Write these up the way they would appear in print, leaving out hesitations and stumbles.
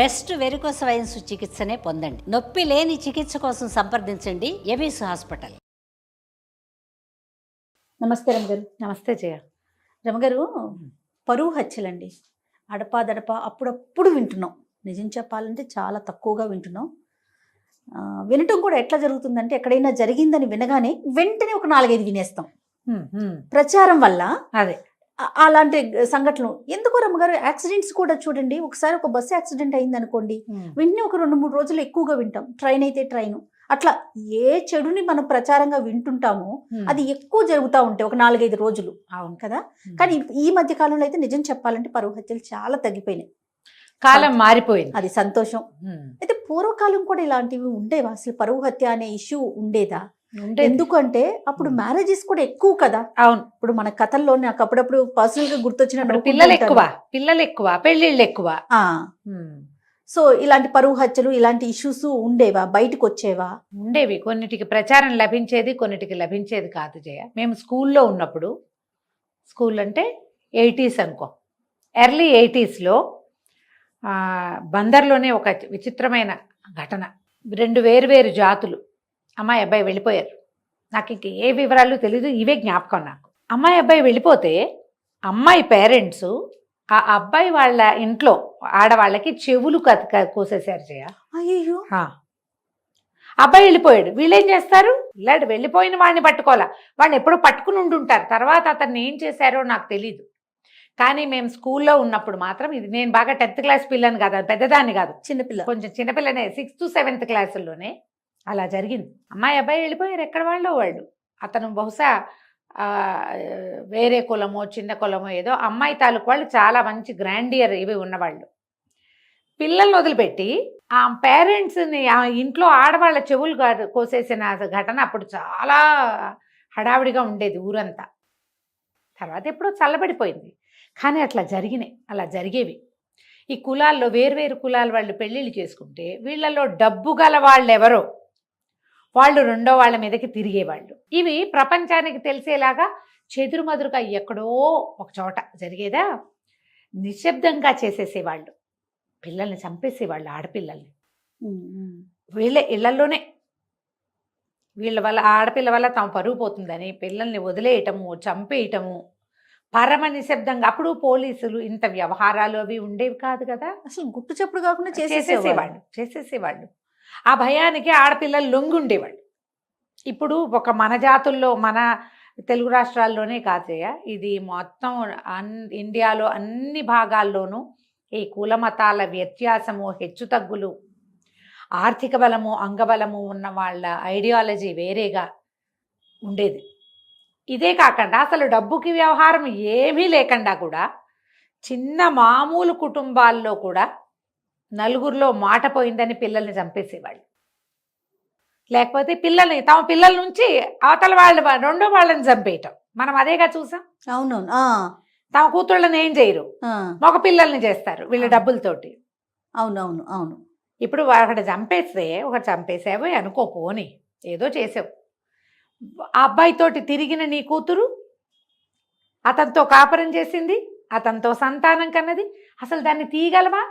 Best varicose wines చికిత్సనే పొందండి. నొప్పి లేని చికిత్స కోసం సంప్రదించండి ఎబిస్ హాస్పిటల్. నమస్తే రమగారు. నమస్తే జయ. రమగారు, పరువు హత్యలండి అడపాదడప అప్పుడప్పుడు వింటున్నాం. నిజం చెప్పాలంటే చాలా తక్కువగా వింటున్నాం. వినటం కూడా ఎట్లా జరుగుతుందంటే ఎక్కడైనా జరిగిందని వినగానే వెంటనే ఒక 4-5 వినేస్తాం. ప్రచారం వల్ల అదే అలాంటి సంఘటనలు ఎందుకో రమ్మగారు. యాక్సిడెంట్స్ కూడా చూడండి, ఒకసారి ఒక బస్సు యాక్సిడెంట్ అయింది అనుకోండి, వెంటనే ఒక 2-3 రోజులు ఎక్కువగా వింటాం. ట్రైన్ అయితే ట్రైన్, అట్లా ఏ చెడుని మనం ప్రచారంగా వింటుంటామో అది ఎక్కువ జరుగుతూ ఉంటాయి ఒక 4-5 రోజులు. అవును కదా. కానీ ఈ మధ్య కాలంలో అయితే నిజం చెప్పాలంటే పరువు హత్యలు చాలా తగ్గిపోయినాయి. కాలం మారిపోయింది, అది సంతోషం. అయితే పూర్వకాలం కూడా ఇలాంటివి ఉండేవా? అసలు పరువు హత్య అనే ఇష్యూ ఉండేదా? ఎందుకంటే అప్పుడు మ్యారేజెస్ కూడా ఎక్కువ కదా. అవును. ఇప్పుడు మన కథల్లో నాకు అప్పుడప్పుడు పర్సనల్ గా గుర్తొచ్చిన పిల్లలు ఎక్కువ, పెళ్లిళ్ళు ఎక్కువ. సో ఇలాంటి పరువు హత్యలు, ఇలాంటి ఇష్యూస్ ఉండేవా? బయటకు వచ్చేవా? ఉండేవి. కొన్నిటికి ప్రచారం లభించేది, కొన్నిటికి లభించేది కాదు జయ. మేము స్కూల్లో ఉన్నప్పుడు, స్కూల్ అంటే 80s అనుకో, ఎర్లీ 80sలో బందర్లోనే ఒక విచిత్రమైన ఘటన. 2 వేరు జాతులు అమ్మాయి అబ్బాయి వెళ్ళిపోయారు. నాకు ఇంక ఏ వివరాలు తెలీదు, ఇవే జ్ఞాపకం నాకు. అమ్మాయి అబ్బాయి వెళ్ళిపోతే అమ్మాయి పేరెంట్స్ ఆ అబ్బాయి వాళ్ళ ఇంట్లో ఆడవాళ్ళకి చెవులు కోసేశారు జయ. అయ్యో. అబ్బాయి వెళ్ళిపోయాడు. వీళ్ళేం చేస్తారు? ఇలాంటి వెళ్ళిపోయిన వాడిని పట్టుకోవాలా, వాడిని ఎప్పుడో పట్టుకుని ఉండుంటారు. తర్వాత అతన్ని ఏం చేశారో నాకు తెలీదు. కానీ మేము స్కూల్లో ఉన్నప్పుడు మాత్రం, ఇది నేను బాగా 10th క్లాస్ పిల్లని కాదు, పెద్దదాన్ని కాదు, చిన్నపిల్ల, కొంచెం చిన్నపిల్లనే, 6th 7th క్లాసుల్లోనే అలా జరిగింది. అమ్మాయి అబ్బాయి వెళ్ళిపోయారు, ఎక్కడ వాళ్ళు. అతను బహుశా వేరే కులమో చిన్న కులమో ఏదో. అమ్మాయి తాలూకు వాళ్ళు చాలా మంచి గ్రాండియర్ ఇవి ఉన్నవాళ్ళు. పిల్లల్ని వదిలిపెట్టి ఆ పేరెంట్స్ని, ఆ ఇంట్లో ఆడవాళ్ళ చెవులు కోసేసిన ఘటన అప్పుడు చాలా హడావిడిగా ఉండేది ఊరంతా. తర్వాత ఎప్పుడో చల్లబడిపోయింది. కానీ అట్లా జరిగేవి. ఈ కులాల్లో వేర్వేరు కులాల వాళ్ళు పెళ్ళిళ్ళు చేసుకుంటే వీళ్ళలో డబ్బు గల వాళ్ళు ఎవరో వాళ్ళు రెండో వాళ్ళ మీదకి తిరిగేవాళ్ళు. ఇవి ప్రపంచానికి తెలిసేలాగా చెదురుమదురుగా ఎక్కడో ఒక చోట జరిగేదా, నిశ్శబ్దంగా చేసేసేవాళ్ళు. పిల్లల్ని చంపేసేవాళ్ళు, ఆడపిల్లల్ని. వీళ్ళ ఇళ్లలోనే, వీళ్ళ వల్ల, ఆడపిల్ల వల్ల తమ పరుగు పోతుందని పిల్లల్ని వదిలేయటము, చంపేయటము, పరమ నిశ్శబ్దంగా. అప్పుడు పోలీసులు ఇంత వ్యవహారాలు అవి ఉండేవి కాదు కదా. అసలు గుట్టు చప్పుడు కాకుండా చేసేసేవాళ్ళు. ఆ భయానికి ఆడపిల్లలు లొంగుండేవాళ్ళు. ఇప్పుడు ఒక మన జాతుల్లో, మన తెలుగు రాష్ట్రాల్లోనే కాదయ్య, ఇది మొత్తం ఇండియాలో అన్ని భాగాల్లోనూ ఈ కులమతాల వ్యత్యాసము, హెచ్చుతగ్గులు, ఆర్థిక బలము, అంగబలము ఉన్న వాళ్ళ ఐడియాలజీ వేరేగా ఉండేది. ఇదే కాకుండా అసలు డబ్బుకి వ్యవహారం ఏమీ లేకుండా కూడా చిన్న మామూలు కుటుంబాల్లో కూడా నలుగురిలో మాట పోయిందని పిల్లల్ని చంపేసేవాళ్ళు. లేకపోతే తమ పిల్లల నుంచి అవతల వాళ్ళు, రెండో వాళ్ళని చంపేయటం మనం అదేగా చూసాం. అవునవును. తమ కూతుళ్ళని ఏం చేయరు, మగ పిల్లల్ని చేస్తారు వీళ్ళ డబ్బులతోటి. అవును. ఇప్పుడు ఒకటి చంపేసావు అనుకో, పోని ఏదో చేసావు, ఆ అబ్బాయితోటి తిరిగిన నీ కూతురు అతనితో కాపురం చేసింది, అతనితో సంతానం కన్నది, అసలు దాన్ని తీయగలవా?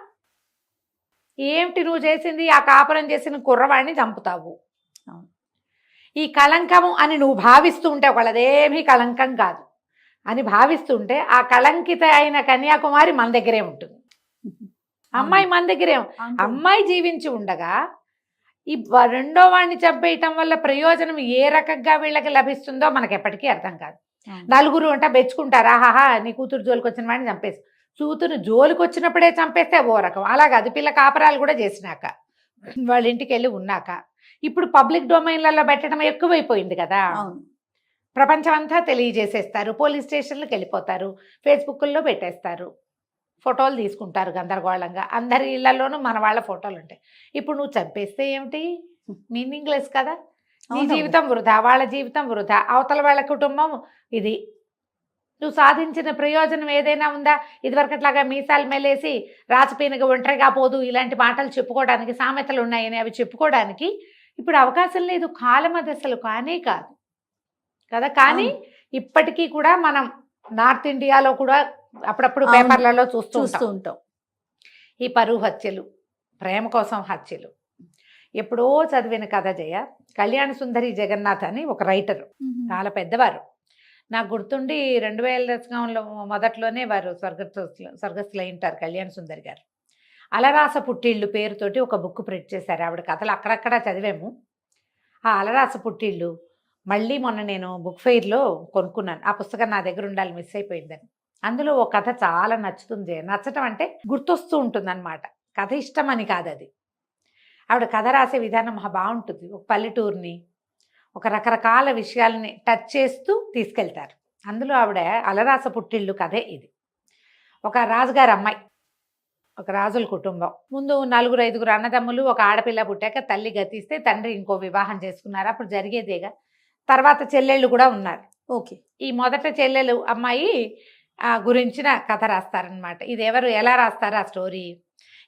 ఏమిటి నువ్వు చేసింది? ఆ కాపురం చేసిన కుర్రవాడిని చంపుతావు. ఈ కళంకము అని నువ్వు భావిస్తూ ఉంటే, ఒకళ్ళదేమీ కళంకం కాదు అని భావిస్తుంటే, ఆ కళంకిత అయిన కన్యాకుమారి మన దగ్గరే ఉంటుంది. అమ్మాయి మన దగ్గరే. అమ్మాయి జీవించి ఉండగా ఈ రెండో వాడిని చంపేయటం వల్ల ప్రయోజనం ఏ రకంగా వీళ్ళకి లభిస్తుందో మనకు ఎప్పటికీ అర్థం కాదు. నలుగురు అంట బెచ్చుకుంటారా, ఆహాహా నీ కూతురు జోలికి వచ్చిన వాడిని చంపేసి, కూతురు జోలికి వచ్చినప్పుడే చంపేస్తే ఓ రకం. అలాగే అది పిల్ల కాపరాలు కూడా చేసినాక, వాళ్ళ ఇంటికి వెళ్ళి ఉన్నాక, ఇప్పుడు పబ్లిక్ డొమైన్లలో పెట్టడం ఎక్కువైపోయింది కదా. ప్రపంచం అంతా తెలియజేసేస్తారు, పోలీస్ స్టేషన్లకు వెళ్ళిపోతారు, ఫేస్బుక్లో పెట్టేస్తారు, ఫోటోలు తీసుకుంటారు గందరగోళంగా. అందరి ఇళ్లలోనూ మన వాళ్ళ ఫోటోలు ఉంటాయి. ఇప్పుడు నువ్వు చంపేస్తే ఏమిటి? మీనింగ్లెస్ కదా. నీ జీవితం వృధా, వాళ్ళ జీవితం వృధా, అవతల వాళ్ళ కుటుంబం ఇది. నువ్వు సాధించిన ప్రయోజనం ఏదైనా ఉందా? ఇదివరకట్లాగా మీసాలు మెలేసి రాచపీనగా ఒంటరిగా పోదు ఇలాంటి మాటలు చెప్పుకోవడానికి, సామెతలు ఉన్నాయని అవి చెప్పుకోవడానికి ఇప్పుడు అవకాశం లేదు. కాలం అది అసలు కానే కాదు కదా. కానీ ఇప్పటికీ కూడా మనం నార్త్ ఇండియాలో కూడా అప్పుడప్పుడు పేపర్లలో చూస్తూ ఉంటాం ఈ పరువు హత్యలు, ప్రేమ కోసం హత్యలు. ఎప్పుడో చదివిన కథ జయ. కళ్యాణ సుందరి జగన్నాథ్ అని ఒక రైటరు, చాలా పెద్దవారు. నాకు గుర్తుండి 2000 దశకంలో మొదట్లోనే వారు స్వర్గస్థులు అయి ఉంటారు కళ్యాణ సుందరి గారు. అలరాస పుట్టిళ్ళు పేరుతోటి ఒక బుక్ ప్రింట్ చేశారు. ఆవిడ కథలు అక్కడక్కడ చదివాము. ఆ అలరాస పుట్టిళ్ళు మళ్ళీ మొన్న నేను బుక్ ఫెయిర్లో కొనుక్కున్నాను. ఆ పుస్తకం నా దగ్గర ఉండాలి, మిస్ అయిపోయిందని. అందులో ఒక కథ చాలా నచ్చుతుంది. నచ్చటం అంటే గుర్తొస్తూ ఉంటుంది అనమాట. కథ ఇష్టం అని కాదు, అది ఆవిడ కథ రాసే విధానం బాగుంటుంది. ఒక పల్లెటూరుని, ఒక రకరకాల విషయాలని టచ్ చేస్తూ తీసుకెళ్తారు. అందులో ఆవిడ అలరాస పుట్టిళ్ళు కథే ఇది. ఒక రాజుగారి అమ్మాయి, ఒక రాజుల కుటుంబం. ముందు 4-5 అన్నదమ్ములు, ఒక ఆడపిల్ల పుట్టాక తల్లి గతిస్తే తండ్రి ఇంకో వివాహం చేసుకున్నారు. అప్పుడు జరిగేదేగా. తర్వాత చెల్లెళ్ళు కూడా ఉన్నారు. ఓకే. ఈ మొదట చెల్లెలు అమ్మాయి గురించిన కథ రాస్తారనమాట. ఇది ఎవరు ఎలా రాస్తారు ఆ స్టోరీ?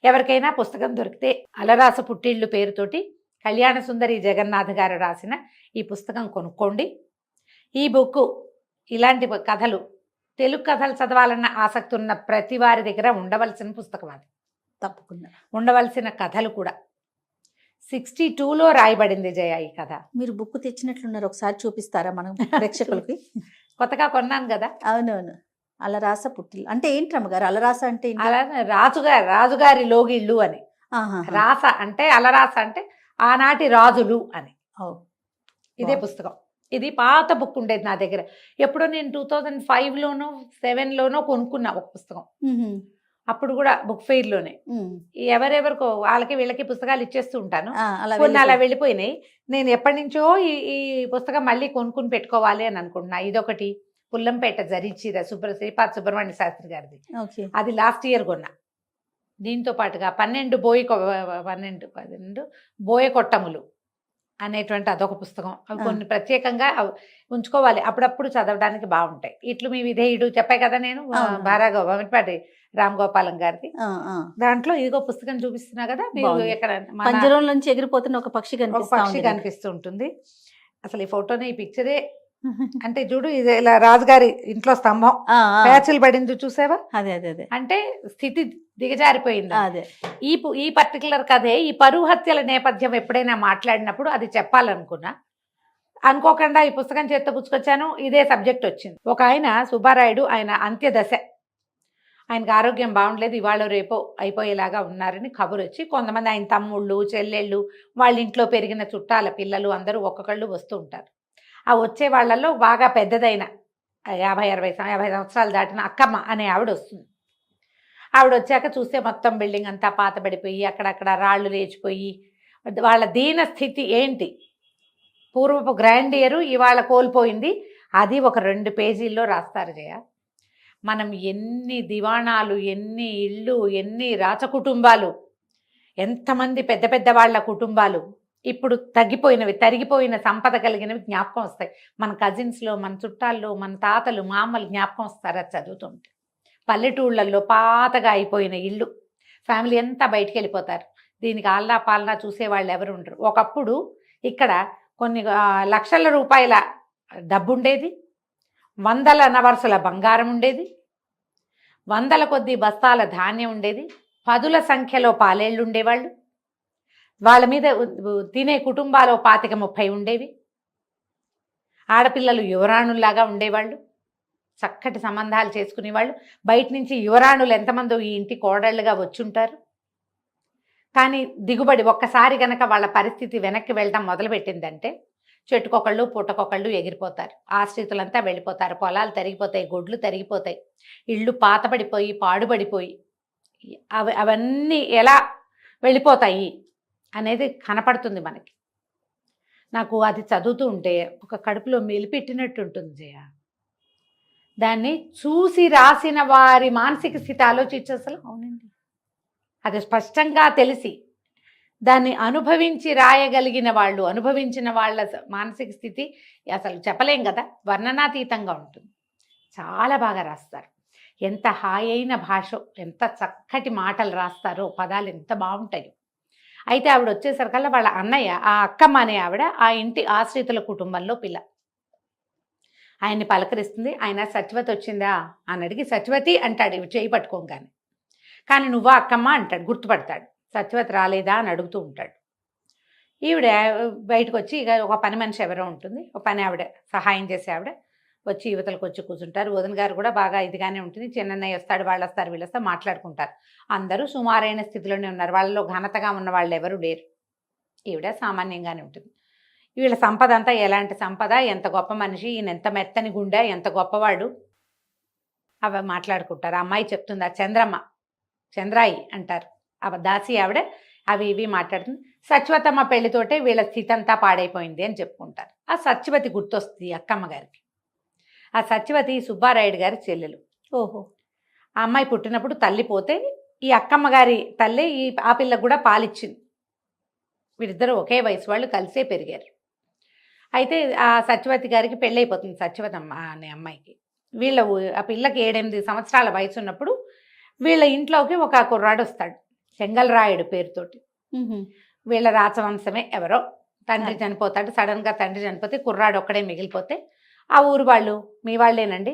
ఎవరికైనా పుస్తకం దొరికితే అలరాస పుట్టిళ్ళు పేరుతోటి కళ్యాణ సుందరి జగన్నాథ్ గారు రాసిన ఈ పుస్తకం కొనుక్కోండి. ఈ బుక్ ఇలాంటి కథలు, తెలుగు కథలు చదవాలన్న ఆసక్తి ఉన్న ప్రతి వారి దగ్గర ఉండవలసిన పుస్తకం అది. తప్పకుండా ఉండవలసిన కథలు కూడా 62లో రాయబడింది జయ ఈ కథ. మీరు బుక్ తెచ్చినట్లున్నారు, ఒకసారి చూపిస్తారా మనం ప్రేక్షకులకి? కొత్తగా కొన్నాను కదా. అవునవును. అలరాస పుట్టిల్లు అంటే ఏంటి అమ్మగారు? అలరాస అంటే ఏంటి? అలా రాజుగారి లోగిళ్ళు అని. రాస అంటే అలరాస అంటే ఆనాటి రాజులు అని. ఇదే పుస్తకం. ఇది పాత బుక్ ఉండేది నా దగ్గర. ఎప్పుడో నేను 2005లోనో 2007లోనో కొనుక్కున్నా ఒక పుస్తకం. అప్పుడు కూడా బుక్ ఫెయిర్లోనే. ఎవరెవరికో వాళ్ళకి వీళ్ళకి పుస్తకాలు ఇచ్చేస్తూ ఉంటాను. కొన్ని అలా వెళ్ళిపోయినాయి. నేను ఎప్పటి నుంచో ఈ పుస్తకం మళ్ళీ కొనుక్కుని పెట్టుకోవాలి అని అనుకుంటున్నా. ఇదొకటి పుల్లంపేట జరీచీర శ్రీపాద సుబ్రహ్మణ్య శాస్త్రి గారిది. అది లాస్ట్ ఇయర్ కొన్నా. దీంతో పాటుగా 12 బోయ కొట్టములు అనేటువంటి అదొక పుస్తకం. అవి కొన్ని ప్రత్యేకంగా ఉంచుకోవాలి, అప్పుడప్పుడు చదవడానికి బాగుంటాయి. ఇట్లు మీ విధేయుడు చెప్పాయి కదా నేను, బారాగోపాటి రామ్ గోపాలం గారిది. దాంట్లో ఇదిగో పుస్తకం చూపిస్తున్నా కదా మీరు. ఎక్కడ పంజరం నుంచి ఎగిరిపోతున్న ఒక పక్షి కనిపిస్తూ ఉంటుంది. అసలు ఈ ఫోటోనే, ఈ పిక్చరే అంటే చూడు, ఇది ఇలా రాజుగారి ఇంట్లో స్తంభం ప్యాచులు పడింది చూసావా? అదే అదే అదే అంటే స్థితి దిగజారిపోయింది. అదే ఈ పర్టికులర్ కథే. ఈ పరువు హత్యల నేపథ్యం ఎప్పుడైనా మాట్లాడినప్పుడు అది చెప్పాలనుకున్నా, అనుకోకుండా ఈ పుస్తకం చేత్తో పుచ్చుకొచ్చాను. ఇదే సబ్జెక్ట్ వచ్చింది. ఒక ఆయన సుబ్బారాయుడు, ఆయన అంత్యదశ, ఆయనకు ఆరోగ్యం బాగుండలేదు, ఇవాళ రేపో అయిపోయేలాగా ఉన్నారని కబురు వచ్చి కొంతమంది ఆయన తమ్ముళ్ళు చెల్లెళ్ళు, వాళ్ళ ఇంట్లో పెరిగిన చుట్టాల పిల్లలు అందరూ ఒక్కొక్కళ్ళు వస్తూ ఉంటారు. ఆ వచ్చే వాళ్ళల్లో బాగా పెద్దదైన 50 సంవత్సరాలు దాటిన అక్కమ్మ అనే ఆవిడ వస్తుంది. ఆవిడ వచ్చాక చూస్తే మొత్తం బిల్డింగ్ అంతా పాతబడిపోయి, అక్కడక్కడ రాళ్ళు లేచిపోయి, వాళ్ళ దీన స్థితి ఏంటి, పూర్వపు గ్రాండియరు ఇవాళ కోల్పోయింది. అది ఒక 2 పేజీల్లో రాస్తారు జయ. మనం ఎన్ని దివాణాలు, ఎన్ని ఇళ్ళు, ఎన్ని రాచకుటుంబాలు, ఎంతమంది పెద్ద పెద్ద వాళ్ళ కుటుంబాలు ఇప్పుడు తరిగిపోయిన సంపద కలిగినవి జ్ఞాపకం వస్తాయి. మన కజిన్స్లో, మన చుట్టాల్లో, మన తాతలు మామలు జ్ఞాపకం వస్తారు అది చదువుతుంటే. పల్లెటూళ్ళల్లో పాతగా అయిపోయిన ఇళ్ళు, ఫ్యామిలీ అంతా బయటికి వెళ్ళిపోతారు. దీనికి ఆల్లా పాలనా చూసేవాళ్ళు ఎవరు ఉండరు. ఒకప్పుడు ఇక్కడ కొన్ని లక్షల రూపాయల డబ్బు ఉండేది, 100 నవర్సుల బంగారం ఉండేది, 100 కొద్ది బస్తాల ధాన్యం ఉండేది, 10ల సంఖ్యలో పాలేళ్ళు ఉండేవాళ్ళు, వాళ్ళ మీద తినే కుటుంబాలు 25-30 ఉండేవి, ఆడపిల్లలు యువరాణుల్లాగా ఉండేవాళ్ళు, చక్కటి సంబంధాలు చేసుకునేవాళ్ళు. బయట నుంచి యువరాణులు ఎంతమందో ఈ ఇంటి కోడళ్ళుగా వచ్చుంటారు. కానీ దిగుబడి ఒక్కసారి కనుక వాళ్ళ పరిస్థితి వెనక్కి వెళ్ళడం మొదలుపెట్టిందంటే చెట్టుకొకళ్ళు పుట్టకొకళ్ళు ఎగిరిపోతారు. ఆశ్రితులంతా వెళ్ళిపోతారు, పొలాలు తరిగిపోతాయి, గొడ్లు తరిగిపోతాయి, ఇళ్ళు పాతబడిపోయి పాడుబడిపోయి అవన్నీ ఎలా వెళ్ళిపోతాయి అనేది కనపడుతుంది మనకి. నాకు అది చదువుతూ ఉంటే ఒక కడుపులో మెలిపెట్టినట్టు ఉంటుంది జయ. దాన్ని చూసి రాసిన వారి మానసిక స్థితి ఆలోచించు అసలు. అవునండి, అది స్పష్టంగా తెలిసి దాన్ని అనుభవించి రాయగలిగిన వాళ్ళు, అనుభవించిన వాళ్ళ మానసిక స్థితి అసలు చెప్పలేం కదా, వర్ణనాతీతంగా ఉంటుంది. చాలా బాగా రాస్తారు. ఎంత హాయైన భాష, ఎంత చక్కటి మాటలు రాస్తారో, పదాలు ఎంత బాగుంటాయో. అయితే ఆవిడ వచ్చేసరికల్లా వాళ్ళ అన్నయ్య, ఆ అక్కమ్మ అనే ఆవిడ ఆ ఇంటి ఆశ్రితుల కుటుంబంలో పిల్ల. ఆయన్ని పలకరిస్తుంది. ఆయన సత్యవతి వచ్చిందా అని అడిగి సత్యవతి అంటాడు, ఇవి చేయి పట్టుకోగానే. కానీ నువ్వా అక్కమ్మ అంటాడు, గుర్తుపడతాడు. సత్యవతి రాలేదా అని అడుగుతూ ఉంటాడు. ఈవిడ బయటకు వచ్చి ఇక ఒక పని మనిషి ఎవరో ఉంటుంది, ఒక పని ఆవిడ సహాయం చేసే ఆవిడ వచ్చి యువతలకు వచ్చి కూర్చుంటారు. వదిన గారు కూడా బాగా ఇదిగానే ఉంటుంది. చిన్నన్నయ్య వస్తాడు, వాళ్ళు వస్తారు, వీళ్ళు వస్తారు, మాట్లాడుకుంటారు. అందరూ సుమారైన స్థితిలోనే ఉన్నారు. వాళ్ళలో ఘనతగా ఉన్న వాళ్ళు ఎవరు లేరు. ఈవిడ సామాన్యంగానే ఉంటుంది. వీళ్ళ సంపద అంతా ఎలాంటి సంపద, ఎంత గొప్ప మనిషి, ఈయన ఎంత మెత్తని గుండె, ఎంత గొప్పవాడు, అవి మాట్లాడుకుంటారు. ఆ అమ్మాయి చెప్తుంది, ఆ చంద్రాయి అంటారు ఆ దాసి ఆవిడ, అవి ఇవి మాట్లాడుతుంది. సత్యవతమ్మ పెళ్లితోటే వీళ్ళ స్థితి అంతా పాడైపోయింది అని చెప్పుకుంటారు. ఆ సత్యవతి గుర్తొస్తుంది అక్కమ్మ గారికి. ఆ సత్యవతి సుబ్బారాయుడు గారి చెల్లెలు. ఓహో. ఆ అమ్మాయి పుట్టినప్పుడు తల్లి పోతే ఈ అక్కమ్మ గారి తల్లి ఆ పిల్లకు కూడా పాలిచ్చింది. వీరిద్దరూ ఒకే వయసు వాళ్ళు, కలిసే పెరిగారు. అయితే ఆ సత్యవతి గారికి పెళ్ళైపోతుంది, సత్యవతమ్మ అనే అమ్మాయికి. ఆ పిల్లకి 7-8 సంవత్సరాల వయసు ఉన్నప్పుడు వీళ్ళ ఇంట్లోకి ఒక కుర్రాడు వస్తాడు, చెంగల్రాయుడు పేరుతోటి. వీళ్ళ రాచవంశమే ఎవరో. తండ్రి చనిపోతాడు, సడన్గా తండ్రి చనిపోతే కుర్రాడు ఒక్కడే మిగిలిపోతే ఆ ఊరు వాళ్ళు, మీ వాళ్ళేనండి,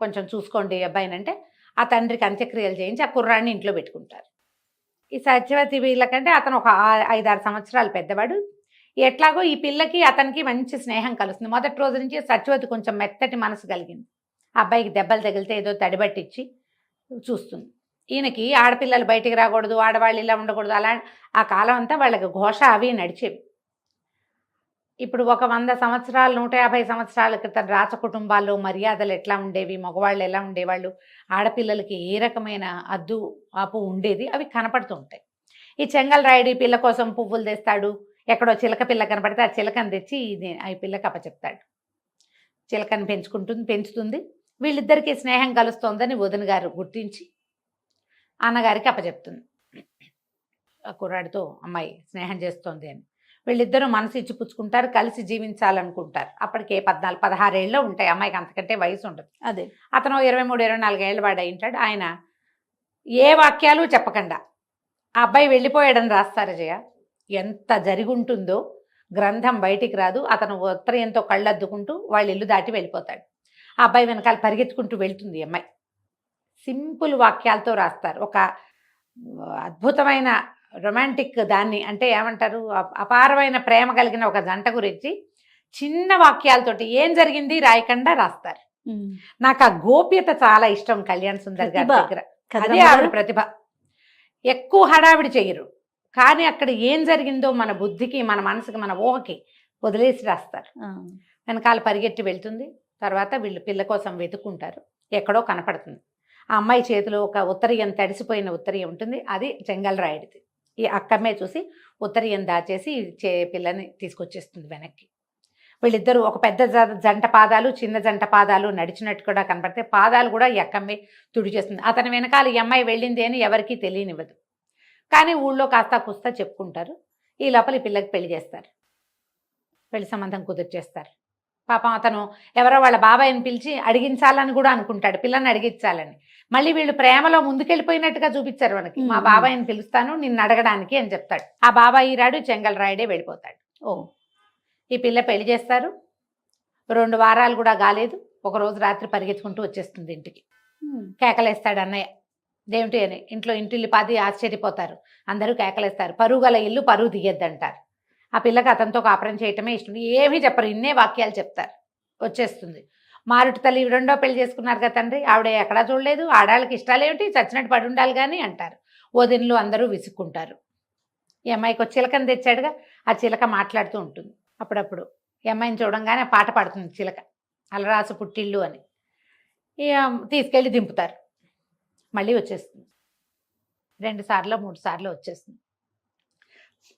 కొంచెం చూసుకోండి అబ్బాయినంటే ఆ తండ్రికి అంత్యక్రియలు చేయించి ఆ కుర్రాడిని ఇంట్లో పెట్టుకుంటారు. ఈ సత్యవతి వీళ్ళకంటే అతను ఒక 5-6 సంవత్సరాలు పెద్దవాడు. ఎట్లాగో ఈ పిల్లకి అతనికి మంచి స్నేహం కలుస్తుంది. మొదటి రోజు నుంచి సత్యవతి కొంచెం మెత్తటి మనసు కలిగింది. ఆ అబ్బాయికి దెబ్బలు తగిలితే ఏదో తడిబట్టించి చూస్తుంది. ఈయనకి ఆడపిల్లలు బయటికి రాకూడదు, ఆడవాళ్ళు ఇలా ఉండకూడదు, అలా ఆ కాలం అంతా వాళ్ళకి ఘోష అవి నడిచేవి. ఇప్పుడు ఒక 100 సంవత్సరాలు 150 సంవత్సరాల క్రితం రాచ కుటుంబాల్లో మర్యాదలు ఎట్లా ఉండేవి, మగవాళ్ళు ఎలా ఉండేవాళ్ళు, ఆడపిల్లలకి ఏ రకమైన అద్దు ఆపు ఉండేది, అవి కనపడుతూ ఉంటాయి. ఈ చెంగల్రాయుడు ఈ పిల్ల కోసం పువ్వులు తెస్తాడు. ఎక్కడో చిలక పిల్ల కనపడితే ఆ చిలకను తెచ్చి ఈ పిల్లకి అప్పచెప్తాడు. చిలకను పెంచుతుంది. వీళ్ళిద్దరికీ స్నేహం కలుస్తోందని వదిన గారు గుర్తించి అన్నగారికి అప్పచెప్తుంది. ఆ కుర్రాడితో అమ్మాయి స్నేహం చేస్తోంది అని. వీళ్ళిద్దరూ మనసు ఇచ్చి పుచ్చుకుంటారు, కలిసి జీవించాలనుకుంటారు. అప్పటికే 14-16 ఏళ్ళు ఉంటాయి అమ్మాయికి, అంతకంటే వయసు ఉండదు. అదే అతను 23-24 ఏళ్ళ వాడు అయి ఉంటాడు. ఆయన ఏ వాక్యాలు చెప్పకుండా ఆ అబ్బాయి వెళ్ళిపోయాడని రాస్తారు జయ. ఎంత జరిగి ఉంటుందో గ్రంథం బయటికి రాదు. అతను ఉత్తరీయంతో కళ్ళద్దుకుంటూ వాళ్ళ ఇల్లు దాటి వెళ్ళిపోతాడు. ఆ అబ్బాయి వెనకాల పరిగెత్తుకుంటూ వెళ్తుంది అమ్మాయి. సింపుల్ వాక్యాలతో రాస్తారు. ఒక అద్భుతమైన రొమాంటిక్ దాన్ని, అంటే ఏమంటారు, అపారమైన ప్రేమ కలిగిన ఒక జంట గురించి చిన్న వాక్యాలతోటి ఏం జరిగింది రాయకుండా రాస్తారు. నాకు ఆ గోప్యత చాలా ఇష్టం కళ్యాణ్ సుందర్ గారి దగ్గర. అదే ఆవిడ ప్రతిభ. ఎక్కువ హడావిడి చెయ్యరు, కానీ అక్కడ ఏం జరిగిందో మన బుద్ధికి, మన మనసుకి, మన ఊహకి వదిలేసి రాస్తారు. వెనకాల పరిగెట్టి వెళ్తుంది. తర్వాత వీళ్ళు పిల్ల కోసం వెతుక్కుంటారు. ఎక్కడో కనపడుతుంది. ఆ అమ్మాయి చేతిలో ఒక ఉత్తరీయం, తడిసిపోయిన ఉత్తరీయం ఉంటుంది. అది చెంగల్రాయుడిది. ఈ అక్కమ్మే చూసి ఉత్తరీయం దాచేసి పిల్లని తీసుకొచ్చేస్తుంది వెనక్కి. వీళ్ళిద్దరూ ఒక పెద్ద జంట పాదాలు, చిన్న జంట పాదాలు నడిచినట్టు కూడా కనపడితే పాదాలు కూడా ఈ అక్కమ్మే తుడిచేస్తుంది. అతని వెనకాల ఈ అమ్మాయి వెళ్ళింది అని ఎవరికీ తెలియనివ్వదు. కానీ ఊళ్ళో కాస్తా కుస్తా చెప్పుకుంటారు. ఈ లోపల ఈ పిల్లకి పెళ్లి చేస్తారు. పెళ్లి సంబంధం కుదిర్చేస్తారు. పాపం అతను ఎవరో వాళ్ళ బాబాయిని పిలిచి అడిగించాలని కూడా అనుకుంటాడు, పిల్లని అడిగించాలని. మళ్ళీ వీళ్ళు ప్రేమలో ముందుకెళ్ళిపోయినట్టుగా చూపించారు మనకి. మా బాబాయిని పిలుస్తాను నిన్ను అడగడానికి అని చెప్తాడు. ఆ బాబాయి రాడు, చెంగల్రాయుడే వెళ్ళిపోతాడు. ఈ పిల్ల పెళ్లి చేస్తారు. 2 వారాలు కూడా కాలేదు, ఒకరోజు రాత్రి పరిగెత్తుకుంటూ వచ్చేస్తుంది ఇంటికి. కేకలేస్తాడు అన్నయ్య, దేమిటి అని. ఇంట్లో ఇంటిల్లిపాది ఆశ్చర్యపోతారు. అందరూ కేకలేస్తారు. పరువు గల ఇల్లు పరువు తీయద్దంటారు. ఆ పిల్లకి అతనితో కాపురం చేయటమే ఇష్టం. ఏమీ చెప్పరు, ఇన్నే వాక్యాలు చెప్తారు. వచ్చేస్తుంది. మారుటి తల్లి 2వ పెళ్లి చేసుకున్నారు కదా తండ్రి, ఆవిడ ఎక్కడా చూడలేదు, ఆడాళ్ళకి ఇష్టాలు ఏమిటి, చచ్చినట్టు పడి ఉండాలి కానీ అంటారు. వదినలు అందరూ విసుక్కుంటారు. ఈ అమ్మాయికి ఒక చిలకని తెచ్చాడుగా, ఆ చిలక మాట్లాడుతూ ఉంటుంది. అప్పుడప్పుడు ఈ అమ్మాయిని చూడంగానే పాట పాడుతుంది చిలక, అలరాసు పుట్టిల్లు అని. తీసుకెళ్ళి దింపుతారు. మళ్ళీ వచ్చేస్తుంది. 2 సార్లు 3 సార్లు వచ్చేస్తుంది.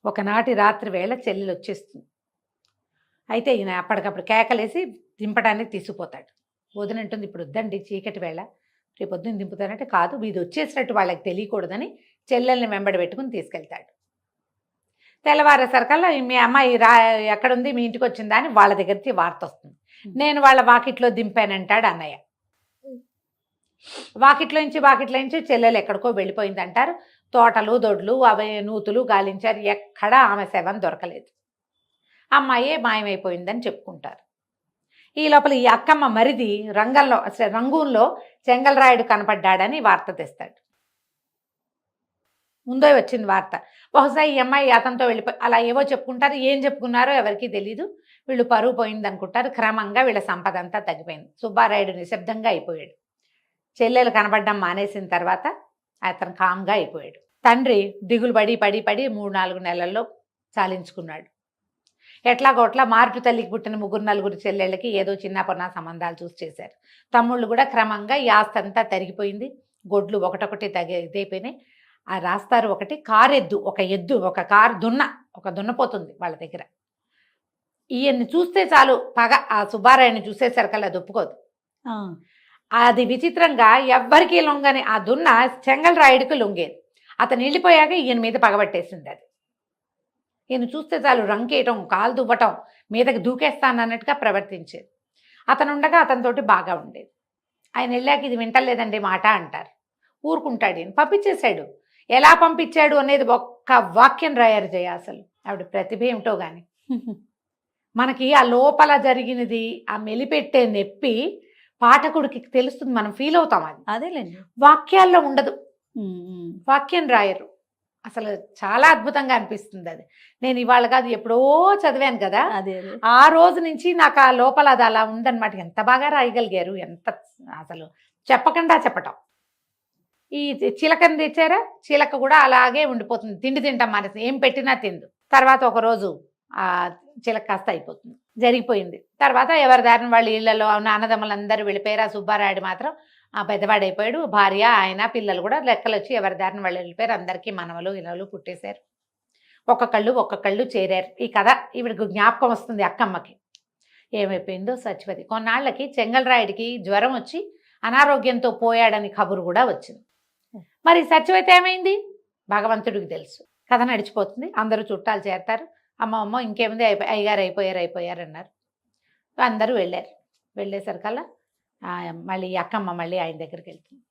ఒకనాటి రాత్రి వేళ చెల్లెలు వచ్చేస్తుంది. అయితే ఈయన అప్పటికప్పుడు కేకలేసి దింపడానికి తీసుకుపోతాడు. వదినంటుంది, ఇప్పుడు వద్దండి, చీకటి వేళ, రేపు పొద్దున్న దింపుతానంటే, కాదు ఇది వచ్చేసినట్టు వాళ్ళకి తెలియకూడదని చెల్లెల్ని వెంబడి పెట్టుకుని తీసుకెళ్తాడు. తెల్లవారేసరికల్లా మీ అమ్మాయి ఎక్కడుంది, మీ ఇంటికి వచ్చిందా అని వాళ్ళ దగ్గరికి వార్త వస్తుంది. నేను వాళ్ళ వాకిట్లో దింపానంటాడు అన్నయ్య. వాకిట్లో నుంచి చెల్లెలు ఎక్కడికో వెళ్ళిపోయిందంటారు. తోటలు దొడ్లు అవి నూతులు గాలించారు, ఎక్కడా ఆమె శవం దొరకలేదు. అమ్మాయే మాయమైపోయిందని చెప్పుకుంటారు. ఈ లోపల ఈ అక్కమ్మ మరిది రంగూన్లో చెంగల్రాయుడు కనపడ్డాడని వార్త తెస్తాడు. ముందే వచ్చింది వార్త. బహుశా ఈ అమ్మాయి అతనితో వెళ్ళిపోయి అలా ఏవో చెప్పుకుంటారు. ఏం చెప్పుకున్నారో ఎవరికీ తెలీదు. వీళ్ళు పరువు పోయింది అనుకుంటారు. క్రమంగా వీళ్ళ సంపద అంతా తగ్గిపోయింది. సుబ్బారాయుడు నిశ్శబ్దంగా అయిపోయాడు. చెల్లెలు కనబడడం మానేసిన తర్వాత అతను కామ్గా అయిపోయాడు. తండ్రి దిగులు పడి 3-4 నెలల్లో చాలించుకున్నాడు. ఎట్లాగోట్లా మారుటు తల్లికి పుట్టిన 3-4 చెల్లెళ్ళకి ఏదో చిన్న పొన్న సంబంధాలు చూసి చేశారు. తమ్ముళ్ళు కూడా క్రమంగా ఈ ఆస్తి అంతా తరిగిపోయింది. గొడ్లు ఒకటొకటి ఇదైపోయినాయి. ఆ రాస్తారు ఒకటి కారెద్దు, ఒక కారు దున్నపోతుంది వాళ్ళ దగ్గర. ఈయన్ని చూస్తే చాలు పగ ఆ సుబ్బారాయుడిని చూసేసరికల్లా అది ఒప్పుకోదు. అది విచిత్రంగా ఎవ్వరికీ లొంగని ఆ దున్న చెంగల్రాయుడికి లొంగేది. అతను వెళ్ళిపోయాక ఈయన మీద పగబట్టేసింది అది. ఈయన చూస్తే చాలు రంకేయటం, కాలు దువ్వటం, మీదకి దూకేస్తానన్నట్టుగా ప్రవర్తించేది. అతను ఉండగా అతనితోటి బాగా ఉండేది. ఆయన వెళ్ళాక ఇది వింటలేదండి మాట అంటారు. ఊరుకుంటాడు. ఈయన పంపించేశాడు. ఎలా పంపించాడు అనేది ఒక్క వాక్యం రాయారు జయ. అసలు ఆవిడ ప్రతిభ ఏమిటో కానీ మనకి ఆ లోపల జరిగినది ఆ మెలిపెట్టే నొప్పి పాఠకుడికి తెలుస్తుంది. మనం ఫీల్ అవుతాం. అది అదేలేండి, వాక్యాల్లో ఉండదు. వాక్యం రాయరు. అసలు చాలా అద్భుతంగా అనిపిస్తుంది అది. నేను ఇవాళ కాదు ఎప్పుడో చదివాను కదా, అదే ఆ రోజు నుంచి నాకు ఆ లోపల అది అలా ఉందన్నమాట. ఎంత బాగా రాయగలిగారు, ఎంత అసలు చెప్పకుండా చెప్పటం. ఈ చిలకని తెచ్చారా, చిలక కూడా అలాగే ఉండిపోతుంది. తిండి తింటాం మానేసి, ఏం పెట్టినా తిందు. తర్వాత ఒకరోజు ఆ చిలక కాస్త అయిపోతుంది, జరిగిపోయింది. తర్వాత ఎవరి దారిని వాళ్ళ ఇళ్లలో అన్నదమ్ములందరూ వెళ్ళిపోయారు. ఆ సుబ్బారాయుడు మాత్రం ఆ పెద్దవాడైపోయాడు. భార్య, ఆయన, పిల్లలు కూడా లెక్కలు వచ్చి ఎవరి దారిని వాళ్ళు వెళ్ళిపోయారు. అందరికీ మనవలు ఇనవలు పుట్టేశారు. ఒక్కొక్కళ్ళు చేరారు. ఈ కథ ఈవిడికి జ్ఞాపకం వస్తుంది అక్కమ్మకి. ఏమైపోయిందో సత్యవతి. కొన్నాళ్ళకి చెంగల్రాయుడికి జ్వరం వచ్చి అనారోగ్యంతో పోయాడని కబురు కూడా వచ్చింది. మరి సత్యవతి ఏమైంది భగవంతుడికి తెలుసు. కథ నడిచిపోతుంది. అందరూ చుట్టాలు చేరతారు. అమ్మ ఇంకేముంది, అయ్యగారు అయిపోయారు అన్నారు. అందరూ వెళ్ళారు. వెళ్ళేసరికల్లా మళ్ళీ అక్కమ్మ మళ్ళీ ఆయన దగ్గరికి వెళ్తుంది.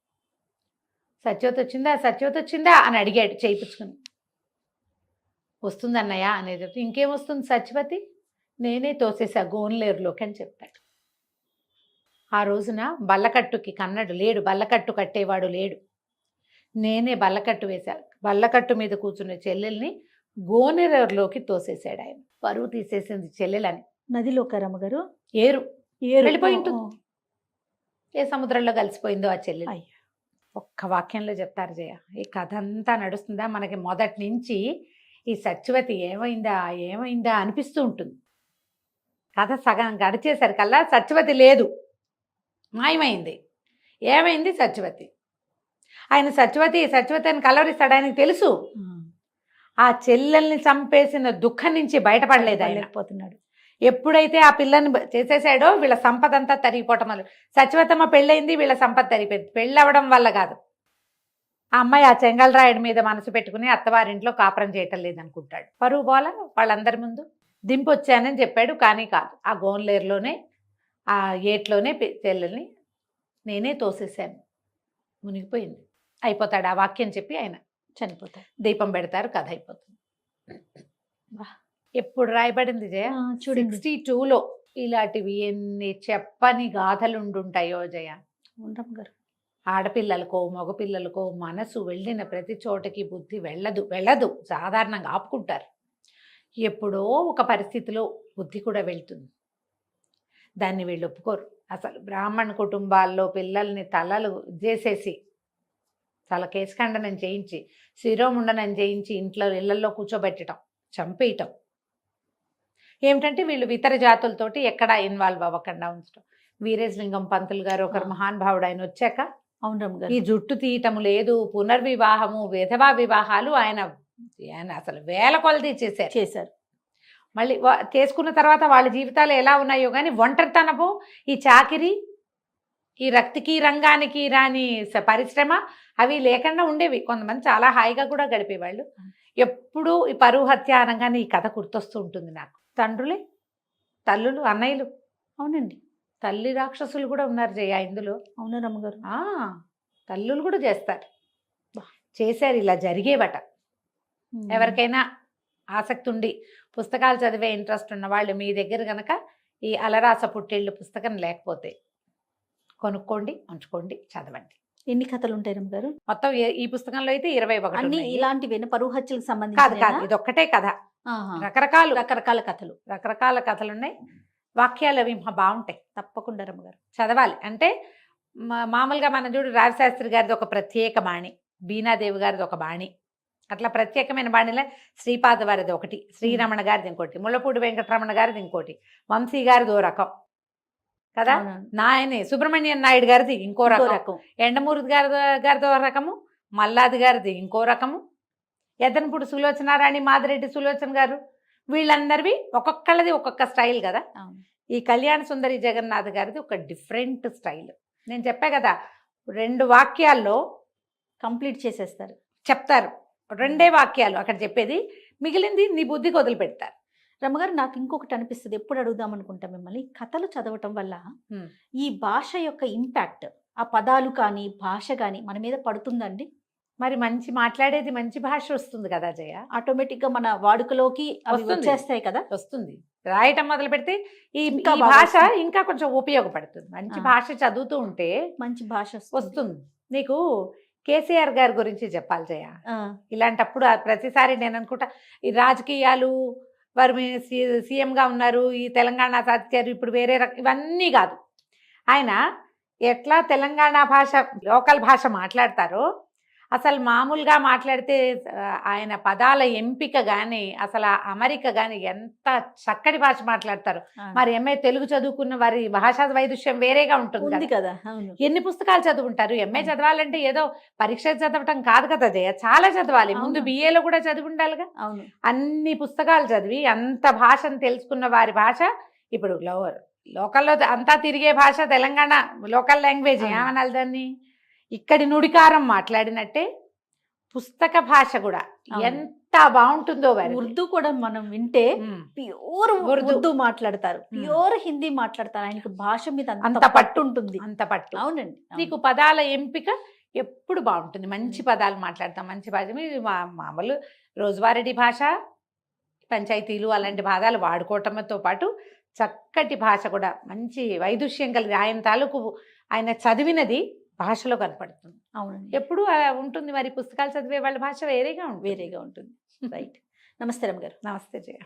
సత్యవతి వచ్చిందా అని అడిగాడు చేయించుకుని. వస్తుంది అన్నయ్య అనేది. ఇంకేం వస్తుంది సత్యవతి, నేనే తోసేసా గోన్లేరులోకి అని చెప్పాడు. ఆ రోజున బల్లకట్టుకి కన్నడు లేడు, బల్లకట్టు కట్టేవాడు లేడు. నేనే బల్లకట్టు వేశా. బల్లకట్టు మీద కూర్చున్న చెల్లెల్ని గోనెరేరులోకి తోసేశాడు ఆయన. పరువు తీసేసింది చెల్లెలని. నదిలో రమ్మగారు ఏరు వెళ్ళిపోయి ఉంటుంది. ఏ సముద్రంలో కలిసిపోయిందో ఆ చెల్లెలు. ఒక్క వాక్యంలో చెప్తారు జయ. ఈ కథ అంతా నడుస్తుందా మనకి మొదటి నుంచి. ఈ సత్యవతి ఏమైందా అనిపిస్తూ ఉంటుంది. కథ సగం గడిచేసరికల్లా సత్యవతి లేదు, మాయమైంది. ఏమైంది సత్యవతి? ఆయన సత్యవతి అని కలవరిస్తాడు. ఆయనకు తెలుసు ఆ చెల్లెల్ని చంపేసిన దుఃఖం నుంచి బయటపడలేదు ఆయన. పోతున్నాడు. ఎప్పుడైతే ఆ పిల్లని చేసేసాడో వీళ్ళ సంపద అంతా తరిగిపోవటం వల్ల. సత్యవతమ్మ పెళ్ళయింది, వీళ్ళ సంపద తరిగిపోయింది. పెళ్ళవడం వల్ల కాదు. ఆ అమ్మాయి ఆ చెంగల్రాయుడి మీద మనసు పెట్టుకుని అత్తవారింట్లో కాపురం చేయటం లేదనుకుంటాడు. పరువు పోల వాళ్ళందరి ముందు దింపొచ్చానని చెప్పాడు. కానీ కాదు, ఆ గోన్లేరులోనే ఆ ఏట్లోనే చెల్లెల్ని నేనే తోసేసాను. మునిగిపోయింది. అయిపోతాడు. ఆ వాక్యం చెప్పి ఆయన చనిపోతాడు. దీపం పెడతారు, కథ అయిపోతుంది. ఎప్పుడు రాయబడింది జయ? 62లో. ఇలాంటివి ఎన్ని చెప్పని గాథలుండుంటాయో జయ. గారు ఆడపిల్లలకో మగపిల్లలకో మనసు వెళ్ళిన ప్రతి చోటకి బుద్ధి వెళ్ళదు. సాధారణంగా ఆపుకుంటారు. ఎప్పుడో ఒక పరిస్థితిలో బుద్ధి కూడా వెళ్తుంది. దాన్ని వీళ్ళు ఒప్పుకోరు. అసలు బ్రాహ్మణ కుటుంబాల్లో పిల్లల్ని తలలు చేసేసి, తల కేశఖండనం చేయించి, శిరోముండనం చేయించి ఇళ్లలో కూర్చోబెట్టడం, చంపేయటం. ఏమిటంటే వీళ్ళు ఇతర జాతులతోటి ఎక్కడా ఇన్వాల్వ్ అవ్వకుండా ఉంచడం. వీరేశలింగం పంతులు గారు ఒకరు మహానుభావుడు. ఆయన వచ్చాక ఈ జుట్టు తీయటం లేదు, పునర్వివాహము, విధవా వివాహాలు ఆయన అసలు వేల కొలది చేశారు. మళ్ళీ చేసుకున్న తర్వాత వాళ్ళ జీవితాలు ఎలా ఉన్నాయో కానీ ఒంటరితనము, ఈ చాకిరి, ఈ రక్తికి రంగానికి రాని పరిశ్రమ అవి లేకుండా ఉండేవి. కొంతమంది చాలా హాయిగా కూడా గడిపేవాళ్ళు. ఎప్పుడూ ఈ పరువు హత్య అనగానే ఈ కథ గుర్తొస్తూ ఉంటుంది నాకు. తండ్రులే, తల్లులు, అన్నయ్యలు. అవునండి, తల్లి రాక్షసులు కూడా ఉన్నారు జయ ఇందులో. అవునా రమ్మగారు? తల్లులు కూడా చేశారు. ఇలా జరిగేవట. ఎవరికైనా ఆసక్తి ఉండి పుస్తకాలు చదివే ఇంట్రెస్ట్ ఉన్న వాళ్ళు మీ దగ్గర కనుక ఈ అలరాస పుట్టిళ్ళు పుస్తకం లేకపోతే కొనుక్కోండి, ఉంచుకోండి, చదవండి. ఎన్ని కథలు ఉంటాయి రమ్మగారు? మొత్తం ఈ పుస్తకంలో అయితే 21 అన్ని ఉన్నాయి. ఇలాంటివేనా? పరువు హత్యలకు కాదు సంబంధించి కాదు, ఇది ఒక్కటే కథ. రకరకాల కథలు. రకరకాల కథలు ఉన్నాయి. వాక్యాలు అవి బాగుంటాయి, తప్పకుండా రమ్మగారు. చదవాలి. అంటే మామూలుగా మనం చూడు, రావిశాస్త్రి గారిది ఒక ప్రత్యేక బాణి, బీనాదేవి గారిది ఒక బాణి, అట్లా ప్రత్యేకమైన బాణిలో శ్రీపాద వారిది ఒకటి, శ్రీరమణ గారిది ఇంకోటి, ముళ్ళపూడి వెంకటరమణ గారిది ఇంకోటి, వంశీ గారిది ఓ రకం కదా, నాయనే సుబ్రహ్మణ్యం నాయుడు గారిది ఇంకో రకం, ఎండమూరి గారిది ఓ రకము, మల్లాది గారిది ఇంకో రకము, ఎద్దనపూడి సులోచనారాణి, మాదిరెడ్డి సులోచన గారు, వీళ్ళందరివి ఒక్కొక్కళ్ళది ఒక్కొక్క స్టైల్ కదా. ఈ కళ్యాణ సుందరి జగన్నాథ్ గారిది ఒక డిఫరెంట్ స్టైల్. నేను చెప్పా కదా, 2 వాక్యాల్లో కంప్లీట్ చేసేస్తారు, చెప్తారు. 2 వాక్యాలు అక్కడ చెప్పేది, మిగిలింది నీ బుద్ధికి వదిలిపెడతారు. రమ్మగారు, నాకు ఇంకొకటి అనిపిస్తుంది, ఎప్పుడు అడుగుదాం అనుకుంటా మిమ్మల్ని, కథలు చదవటం వల్ల ఈ భాష యొక్క ఇంపాక్ట్, ఆ పదాలు కానీ భాష కానీ మన మీద పడుతుందండి? మరి మంచి మాట్లాడేది మంచి భాష వస్తుంది కదా జయ, ఆటోమేటిక్ గా మన వాడుకలోకి అవి వచ్చేస్తాయి కదా. వస్తుంది. రాయటం మొదలు పెడితే ఈ ఇంకా భాష ఇంకా కొంచెం ఉపయోగపడుతుంది. మంచి భాష చదువుతూ ఉంటే మంచి భాష వస్తుంది. నీకు కేసీఆర్ గారి గురించి చెప్పాలి జయ. ఇలాంటప్పుడు ప్రతిసారి నేను అనుకుంటా, ఈ రాజకీయాలు, వారు సీఎంగా ఉన్నారు, ఈ తెలంగాణ సాధించారు, ఇప్పుడు వేరే ఇవన్నీ కాదు. ఆయన ఎట్లా తెలంగాణ భాష, లోకల్ భాష మాట్లాడతారో, అసలు మామూలుగా మాట్లాడితే ఆయన పదాల ఎంపిక కానీ, అసలు అమరిక కానీ ఎంత చక్కటి భాష మాట్లాడతారు. మరి ఎంఏ తెలుగు చదువుకున్న వారి భాషా వైదుష్యం వేరేగా ఉంటుంది కదా. ఎన్ని పుస్తకాలు చదువుంటారు. ఎంఏ చదవాలంటే ఏదో పరీక్ష చదవటం కాదు కదా జయ, చాలా చదవాలి. ముందు బిఏలో కూడా చదివి ఉండాలిగా. అన్ని పుస్తకాలు చదివి అంత భాషను తెలుసుకున్న వారి భాష ఇప్పుడు లోకల్లో అంతా తిరిగే భాష తెలంగాణ లోకల్ లాంగ్వేజ్. ఏమనాలి దాన్ని? ఇక్కడి నుడికారం మాట్లాడినట్టే పుస్తక భాష కూడా ఎంత బాగుంటుందో. ఉర్దూ కూడా మనం వింటే ప్యూర్ ఉర్దూ మాట్లాడతారు, ప్యూర్ హిందీ మాట్లాడతారు. ఆయనకు భాష మీద అంత పట్టు ఉంటుంది, అంత పట్టు. అవునండి. నీకు పదాల ఎంపిక ఎప్పుడు బాగుంటుంది. మంచి పదాలు మాట్లాడతాం, మంచి భాష. మామూలు రోజువారీ భాష, పంచాయతీలు అలాంటి పదాలు వాడుకోవటంతో పాటు చక్కటి భాష కూడా, మంచి వైదుష్యం కలిగి ఆయన తాలూకు ఆయన చదివినది భాషలో కనపడుతుంది. అవునండి, ఎప్పుడు ఉంటుంది. మరి పుస్తకాలు చదివే వాళ్ళ భాష వేరేగా ఉంటుంది. రైట్. నమస్తే రమ్మ గారు. నమస్తే జయ.